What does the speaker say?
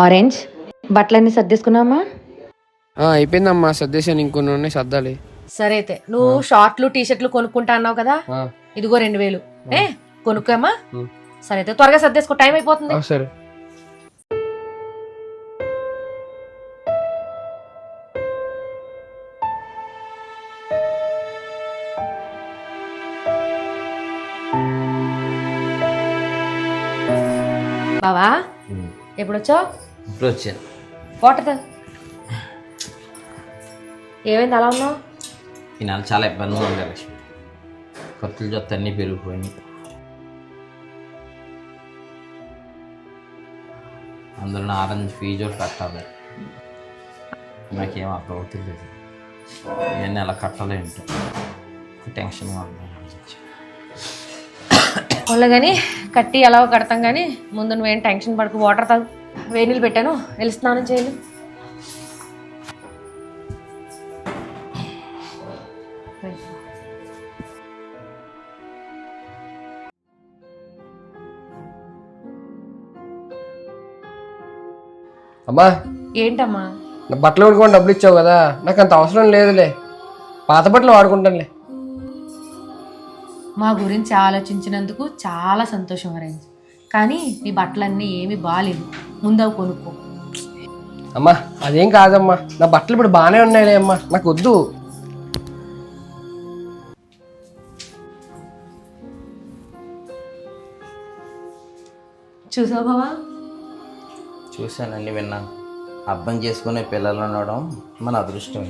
Orange. బట్టలన్నీ సర్దేసుకున్నామా? అయిపోయిందమ్మా, సర్దేశాను, ఇంకొన్ని ఉన్నాయి సర్దాలి. సరే అయితే నువ్వు షార్ట్లు టీషర్ట్లు కొనుక్కుంటా అన్నావు కదా, ఇదిగో 2000 కొనుక్కోమా. సరే అయితే త్వరగా సర్దేసుకో, టైం అయిపోతుంది. సరే. బావా ఎప్పుడు వచ్చావు? ఇప్పుడు వచ్చాను. వాటర్ ఏమైంది అలా ఉన్నావు? ఈ నెల చాలా ఇబ్బందిగా ఉంది లక్ష్మి. ఖర్చులు జొత్త అన్నీ పెరిగిపోయినాయి. అందులో నా ఆరెంజ్ ఫీజు ఒకటి కట్టాలి. నాకేం అర్థం అవుతుంది. ఇవన్నీ ఎలా కట్టాలేంటో టెన్షన్గా ఉంది. వాళ్ళు కానీ కట్టి ఎలా కడతాం కానీ ముందు నువ్వేం టెన్షన్ పడకు. వాటర్ తాగు. వేడి నీళ్ళు పెట్టాను, వెళ్ళి స్నానం చేయాలి. అమ్మా, ఏంటమ్మా? నా బట్టలు కొనుక్కొని డబ్బులు ఇచ్చావు కదా, నాకు అంత అవసరం లేదులే, పాత బట్టలు వాడుకుంటానులే. మా గురించి ఆలోచించినందుకు చాలా సంతోషం అరేంజ్, కానీ నీ బట్టలన్నీ ఏమీ బాగాలేదు, ముందు అవి కొనుక్కో. అమ్మా అదేం కాదమ్మా, నా బట్టలు ఇప్పుడు బాగానే ఉన్నాయిలే అమ్మా, నాకు వద్దు. చూసావు బావా? చూశాను, అన్నీ విన్నాను. అర్థం చేసుకునే పిల్లలు ఉండడం మన అదృష్టం.